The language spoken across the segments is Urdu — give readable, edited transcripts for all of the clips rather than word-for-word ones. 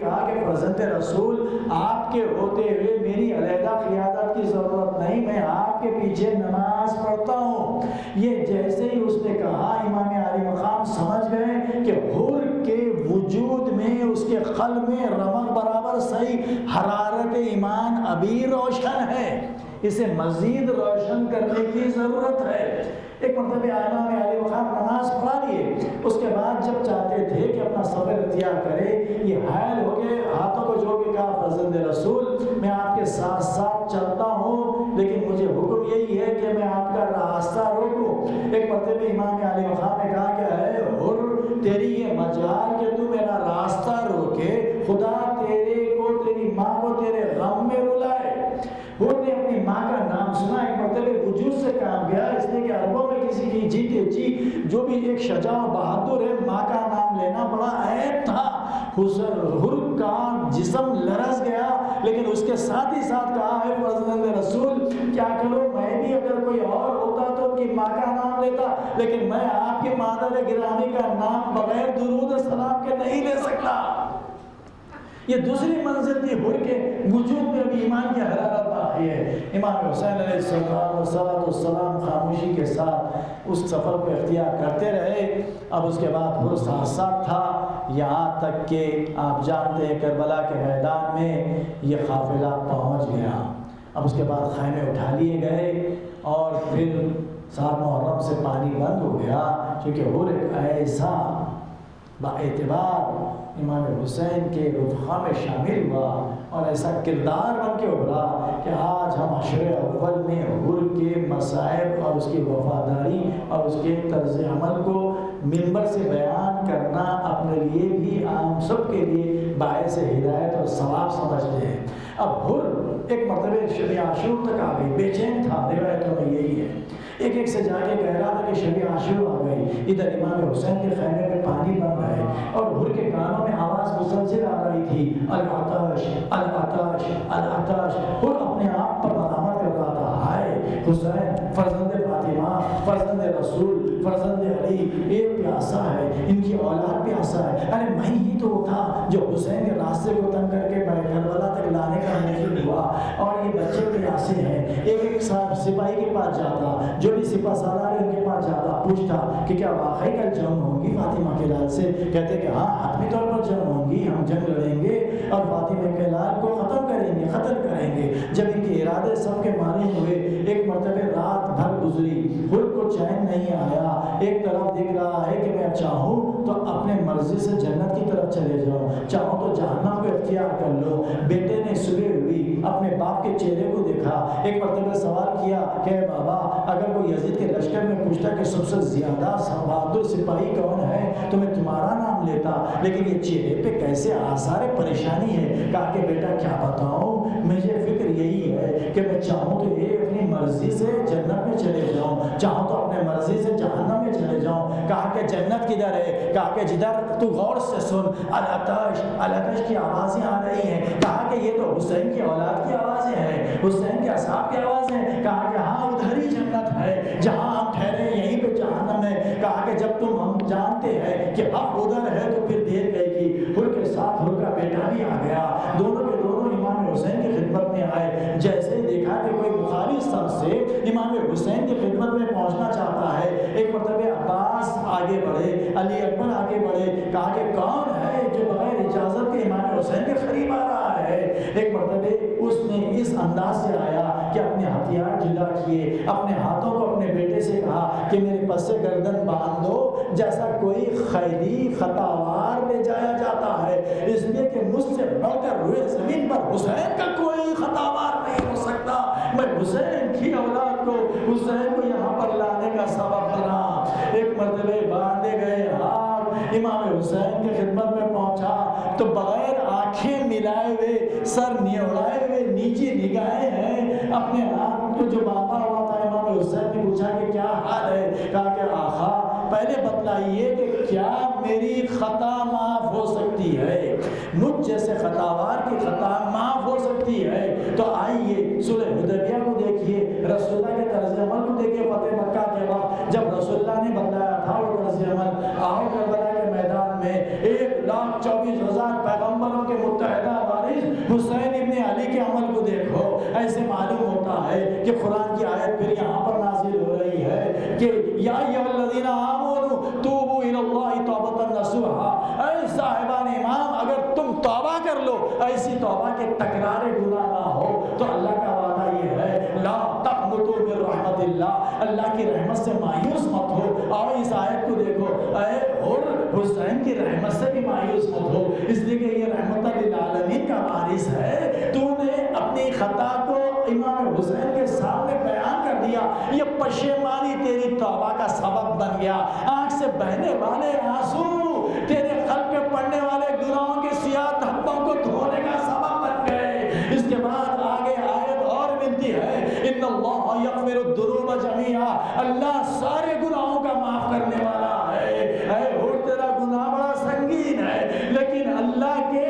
کہا کہ فرزند رسول آپ کے ہوتے ہوئے میری علیحدہ قیادت کی ضرورت نہیں، میں آپ کے پیچھے نماز پڑھتا ہوں۔ یہ جیسے ہی اس نے کہا امام عالی مقام سمجھ گئے کہ حر کے وجود میں، اس کے قلب میں رمق برابر صحیح حرارت ایمان ابھی روشن ہے، اسے مزید روشن کرنے کی ضرورت ہے۔ ایک مرتبہ امام عالی مقام نماز پڑھا لیے، اس کے بعد جب چاہتے تھے کہ اپنا سفر اختیار کرے، یہ حائل ہو کے ہاتھوں کو جوڑ کے کہا فرزند رسول میں آپ کے ساتھ ساتھ چلتا ہوں، لیکن مجھے حکم یہی ہے کہ میں آپ کا راستہ روکوں۔ ایک مرتبہ امام عالی مقام نے کہا کہ اے حر، تیری یہ مجال کہ تو میرا راستہ روکے، خدا تیرے کو، تیری ماں کو تیرے غم میں رلائے۔ حر نے اپنی ماں کا نام سنا، ایک مرتبہ وجود سے کام گیا، اس لیے کہ عربوں میں کسی کی جیتے جی جو بھی ایک شجاع و بہادر ہے، ماں کا نام لینا بڑا عیب تھا۔ حر کا جسم لرز گیا، لیکن اس کے ساتھ ہی ساتھ کہا ہے فرزند رسول کیا کرو، میں بھی اگر کوئی اور ہوتا تو ان کی ماں کا نام لیتا، لیکن میں آپ کے مادر گرامی کا نام بغیر درود و سلام کے نہیں لے سکتا۔ یہ دوسری منزل تھی حر کے وجود میں ابھی ایمان کی حرارت باقی ہے۔ امام حسین علیہ السلام خاموشی کے ساتھ اس سفر کو اختیار کرتے رہے۔ اب اس کے بعد حر ساتھ ساتھ تھا، یہاں تک کہ آپ جانتے ہیں کربلا کے میدان میں یہ قافلہ پہنچ گیا۔ اب اس کے بعد خیمے اٹھا لیے گئے اور پھر 7 محرم سے پانی بند ہو گیا، کیونکہ حر ایک ایسا با اعتبار امام حسین کے رفقا میں شامل ہوا اور ایسا کردار بن کے ابھرا کہ آج ہم عشر اول میں حر کے مصائب اور اس کی وفاداری اور اس کے طرز عمل کو منبر سے بیان کرنا اپنے لیے بھی عام سب کے لیے باعث ہدایت اور ثواب سمجھتے ہیں۔ اب حر ایک مرتبہ شب عاشور تک آ گئی، بے چین تھا، روایتوں میں یہی ہے، ایک سے جا کے کہہ رہا تھا کہ شب عاشور آ گئی، ادھر امام حسین کے خیمے میں پانی بن رہا ہے اور حر کے کانوں میں آواز مسلسل آ رہی تھی، العطش العطش العطش۔ حر اپنے آپ پر ملامت کر رہا تھا، ہائے حسین فرزند فاطمہ، فرزند رسول، فرزند علی، ایک پیاسا ہے، ان کی اولاد پیاسا ہے، ارے میں ہی تو تھا جو حسین کے راستے کو تنگ کر کے کربلا تک لانے کا موقع ہوا، اور یہ بچے پیاسے ہیں۔ ایک سپاہی کے پاس جاتا، جو بھی سپاہ سالار ان کے پاس جاتا، پوچھتا کہ کیا واقعی کل جنگ ہوگی فاطمہ کے لال سے؟ کہتے کہ ہاں حتمی طور پر جنگ ہوگی، ہم جنگ لڑیں گے اور فاطمہ کے لال کو ختم کریں گے، قتل کریں گے۔ جب ان کے ارادے سب کے مانے ہوئے، ایک مرتبہ رات بھر گزری، حر کو چین نہیں آیا، ایک طرف دیکھ رہا ہے کہ میں چاہوں تو اپنے مرضی سے جنت کی طرف چلے جاؤں، چاہوں تو جہنم کو اختیار کر لو۔ بیٹے نے صبح ہوئی اپنے باپ کے چہرے کو دیکھا، ایک مرتبہ سوال کیا کہ بابا اگر کوئی یزید کے لشکر میں پوچھتا کہ سب سے زیادہ بہادر سپاہی کون ہے تو میں تمہارا نام لیتا، لیکن یہ چہرے پہ کیسے آثار پریشانی ہے؟ کہا کہ بیٹا کیا بتاؤں، مجھے فکر یہی ہے کہ میں چاہوں تو یہ اپنی مرضی سے جنت میں چلے جاؤں، چاہوں تو اپنے مرضی سے جہنم میں چلے جاؤں۔ کہا کہ جنت کدھر ہے؟ کہا کہ جدھر تو غور سے سن، العطش العطش کی آوازیں آ رہی ہیں۔ کہا کہ یہ تو حسین کی اولاد کی آوازیں ہیں، حسین کے اصحاب کی آوازیں۔ کہا کہ ہاں ادھر ہی جنت ہے، جہاں ہم ٹھہرے یہیں پہ جہنم ہے۔ کہا کہ جب تم ہم جانتے ہیں کہ حق ادھر ہے تو پھر دیر گئی کی۔ حر کے ساتھ حر کا بیٹا بھی آ گیا، دونوں کے دونوں امام حسین کی خدمت میں آئے۔ جیسے دیکھا کہ کوئی مخالف سب سے امام حسین کی خدمت میں پہنچنا چاہتا ہے، ایک مرتبہ عباس آگے بڑھے، علی اکبر آگے بڑھے۔ کہا کہ کون ہے جو بغیر اجازت کے امام حسین کے قریب آ رہا ہے؟ ایک مرتبہ اس نے اس انداز سے آیا کہ اپنے ہتھیار جدا کیے، اپنے ہاتھوں کو اپنے بیٹے سے کہا کہ میرے پس سے گردن باندھ دو، جیسا کوئی قیدی خطاوار لے جایا جاتا ہے، اس لیے کہ مجھ سے بڑھ کر روئے زمین پر حسین کا کوئی خطاوار نہیں ہو سکتا۔ میں حسین کی اولاد کو، حسین کو یہاں پر لانے کا سبب بنا۔ ایک مرتبہ باندھے گئے ہاتھ امام حسین کی خدمت میں پہنچا تو بغیر آنکھیں ملائے ہوئے، سر نیوڑائے ہوئے، نیچی نگاہیں ہیں، اپنے ہاتھ کو جو باندھا ہوا تھا، امام حسین نے پوچھا کہ کیا حال ہے؟ کہا کہ آقا پہلے بتلائیے کہ کیا میری خطا معاف ہو سکتی ہے؟ مجھ جیسے خطاوار کی خطا معاف ہو سکتی ہے تو آئیے صلح حدیبیہ کو دیکھیے، رسول اللہ کے طرز عمل کو دیکھیے۔ فتح مکہ کے وقت جب رسول اللہ نے بتلایا تھا وہ طرز عمل، آؤ کربلا کے میدان میں 1,24,000 پیغمبروں کے حسین ابن علی کے عمل کو دیکھو، ایسے معلوم ہوتا ہے کہ قرآن کی آیت پھر یہاں پر نازل ہو رہی ہے کہ یا ایھا الذین آمنوا توبوا الی اللہ توبۃ نصوحا، اے صاحبان ایمان اگر تم توبہ کر لو، ایسی توبہ کے تکرار گناہ نہ ہو، تو اللہ کا وعدہ یہ ہے لا تقنطوا من رحمت اللہ، اللہ کی رحمت سے مایوس مت ہو۔ اور اس آیت کو دیکھو، اے اور حسین کی رحمت سے بھی مایوس مت ہو، اس لیے کہ یہ رحمت للعالمین کا وارث ہے۔ تو نے اپنی خطا کو امام حسین کے سامنے بیان کر دیا، یہ پشیمانی تیری توبہ کا سبب بن گیا، آنکھ سے بہنے والے آنسو تیرے قلب پہ پڑنے والے گناہوں کے سیاہ دھبوں کو دھونے کا سبب بن گئے۔ اس کے بعد آگے آیت اور ملتی ہے ان اللہ یغفر الذنوب جمیعا، اللہ سارے گناہوں کا معاف کرنے والا ہے۔ اے اور تیرا گناہ بڑا سنگین ہے، لیکن اللہ کے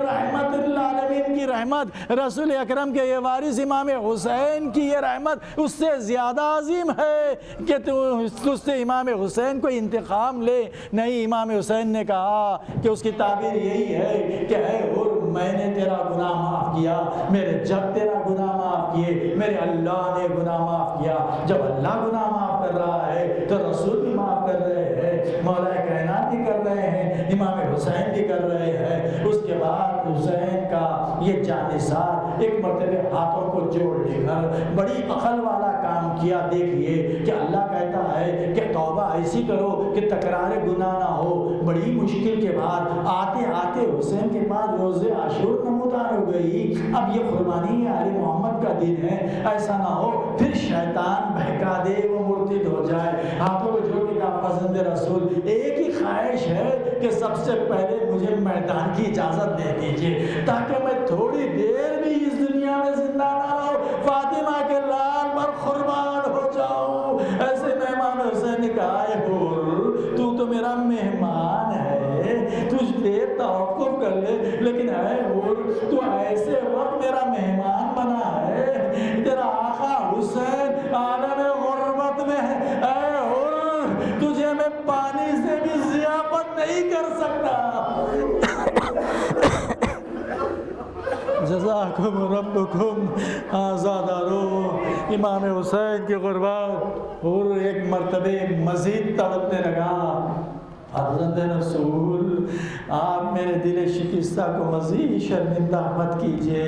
رحمت للعالمین کی رحمت، رسول اکرم کے یہ وارث امام حسین کی یہ رحمت اس سے زیادہ عظیم ہے کہ تو اس سے امام حسین کو انتقام لے۔ نہیں، امام حسین نے کہا کہ اس کی تعبیر یہی ہے کہ اے اور میں نے تیرا گناہ معاف کیا، میرے جب تیرا گناہ معاف کیے، میرے اللہ نے گناہ معاف کیا۔ جب اللہ گناہ معاف کر رہا ہے تو رسول بھی معاف کر رہے ہیں، مولا کائنات بھی کر رہے ہیں، امام حسین بھی کر رہے ہیں۔ اس کے بعد حسین کا یہ جانثار ایک مرتبہ ہاتھوں کو جوڑ لے کر بڑی عقل والا کام کیا۔ دیکھیے کہ اللہ کہتا ہے کہ توبہ ایسی کرو کہ تکرار گناہ نہ ہو۔ بڑی مشکل کے بعد آتے آتے حسین کے بعد روز عاشور نمودار ہو گئی۔ اب یہ قربانی آل محمد کا دن ہے، ایسا نہ ہو پھر شیطان بہکا دے، وہ مرتد ہو جائے۔ ہاتھوں کو جوڑ کے کہا پسند رسول ایک ہی خواہش ہے کہ سب سے پہلے مجھے میدان کی اجازت دے دیجیے تاکہ میں تھوڑی دیر بھی اس دنیا میں زندہ نہ رہوں، فاطمہ کے لال پر قربان ہو جاؤں۔ ایسے میں امام حسین نے کہا اے حر تو میرا مہمان ہے، تجھ دیر توقف کر لے، لیکن اے حر تو ایسے وقت میرا مہمان بنا ہے، تیرا آقا حسین عالم غربت میں ہے، اے حر تجھے میں پانی سے بھی ضیافت نہیں کر سکتا۔ جزاکم ربکم آزادہ روح۔ امام حسین کی قربان اور ایک مرتبہ مزید تڑپنے لگا، حضرت رسول آپ میرے دل شکستہ کو مزید شرمندہ مت کیجئے،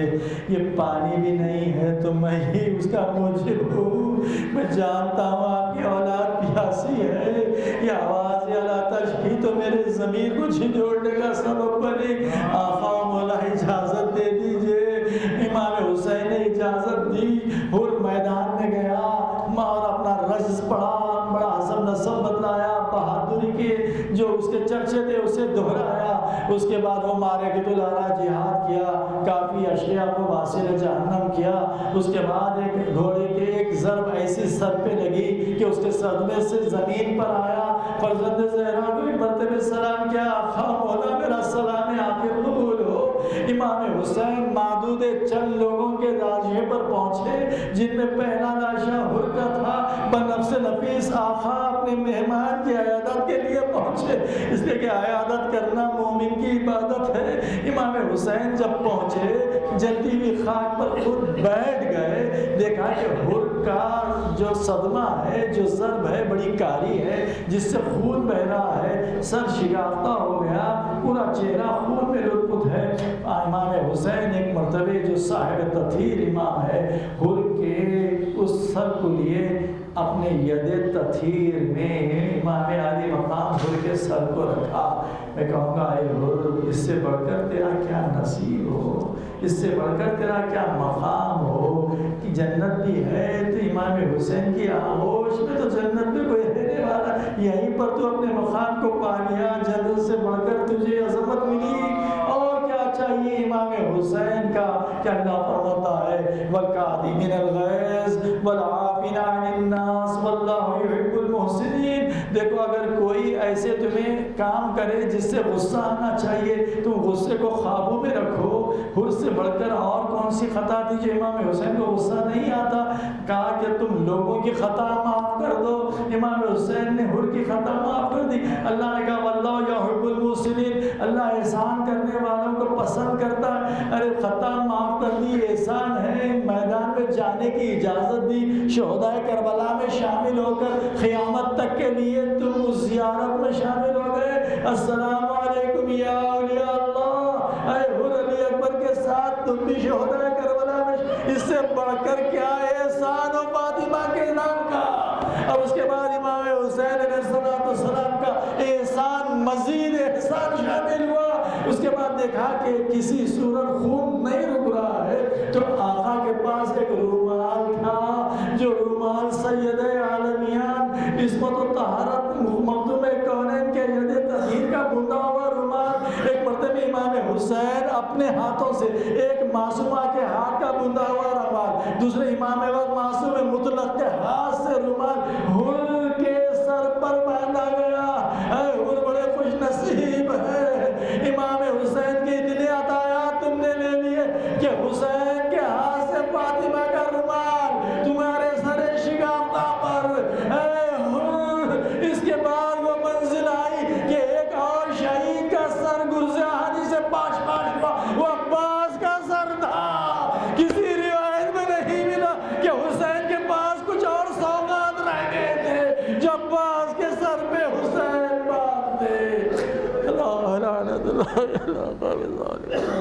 یہ پانی بھی نہیں ہے تو میں ہی اس کا موجب ہوں، میں جانتا ہوں آپ کی اولاد پیاسی ہے، یہ آواز اعلیٰ تشبیہ تو میرے ضمیر کو جھنجھوڑنے کا سبب بنے۔ آقا مولا اجازت دے دیجئے۔ امام حسین نے اجازت دی اور میدان میں گیا اور اپنا رجز پڑھا، بڑا عزم نصب بتلایا، بہادری کے جو اس کے چرچے تھے اسے دہرایا۔ اس کے بعد وہ معرکۃ العرا جہاد کیا، کافی اشیاء کو واصل جہنم کیا۔ اس کے بعد ایک گھوڑے کے ایک ضرب ایسی سر پہ لگی کہ اس کے صدمے سے زمین پر آیا۔ فرزند زہرا کو ایک مرتبہ سلام کیا، آقا مولا میرا سلام آخر قبول ہو۔ امام حسین معدود چند لوگوں کے راجے پر پہنچے جن میں پہلا لاشا حر کا تھا، بنفس نفیس آقا اپنے مہمان کی عیادت کے لیے پہنچے، اس لیے کہ عیادت کرنا مومن کی عبادت ہے۔ امام حسین جب پہنچے جلتی ہوئی خاک پر خود بیٹھ گئے، دیکھا کہ حر کا جو صدمہ ہے، جو ضرب ہے بڑی کاری ہے جس سے خون بہ رہا ہے، سر شگافتہ ہو گیا، پورا چہرہ خون میں لطف ہے۔ امام حسین ایک مرتبہ جو صاحب تطہیر امام ہے، حر کے اس سر کو لیے اپنے ید تطہیر میں امام علی مقام حر کے سر کو رکھا۔ میں کہوں گا اے حر اس سے بڑھ کر تیرا کیا نصیب ہو، اس سے بڑھ کر تیرا کیا مقام ہو کہ جنت بھی ہے تو امام حسین کی آغوش میں تو جنت میں کوئی رہنے والا، یہیں پر تو اپنے مقام کو پا لیا، جنت سے بڑھ کر تجھے عظمت ملی اور کیا چاہیے امام حسین کا کہ اللہ فرماتا ہے والکاظمین الغیظ والعافین عن الناس واللہ یحب المحسنین۔ دیکھو اگر کوئی ایسے تمہیں کام کرے جس سے غصہ آنا چاہیے تم غصے کو قابو میں رکھو۔ حر سے بڑھ کر اور کون سی خطا تھی جو امام حسین کو غصہ نہیں آتا؟ کہا کہ تم لوگوں کی خطا معاف کر دو۔ امام حسین نے حر کی خطا معاف کر دی۔ اللہ نے کہا واللہ یحب المحسنین، اللہ احسان کرنے والوں کو پسند کرتا ہے۔ ارے خطا معاف کر دی، احسان ہے، میدان میں جانے کی اجازت دی، شہدائے کربلا میں شامل ہو کر قیامت تک کے لیے تم اس زیارت میں شامل ہو گئے۔ السلام علیکم یا اولیاء اللہ، اے حر علی اکبر کے ساتھ تم بھی شہدائے کربلا میں، اس سے بڑھ کر کیا احسان ہو فاطمہ کے نام کا۔ اب اس کے بعد امام حسین علیہ السلام کا احسان، مزید احسان شامل ہوا۔ اس کے بعد دیکھا کہ کسی صورت خون نہیں رک رہا ہے تو آقا کے پاس ایک رومال تھا، جو رومال سید عالمیان عصمت و طہارت مخدوم کونین کے ید طہیر کا بندہ ہوا رومال، ایک مرتبہ امام حسین اپنے ہاتھوں سے ایک معصومہ کے ہاتھ کا بندہ ہوا رومال، دوسرے امام وقت معصوم مطلق کے ہاتھ سے رومال حر کے سر پر باندھا گیا۔ اے حر بڑے خوش نصیب ہے، امام حسین کی اتنے عطایات تم نے لے لیے کہ حسین کے ہاتھ سے فاطمہ کا رومال تمہارے سر شگافتہ پر۔ اے حر، اس کے بعد وہ منزل آئی کہ ایک اور شہید کا سر گرزہانی سے پاش ہوا، وہ عباس کا سر تھا۔ کسی روایت میں نہیں ملا کہ حسین کے پاس کچھ اور سوغات رہ گئے تھے جو عباس کے سر پہ حسین باندھتے۔ اللہ لعنت اللہ علی الظالمین۔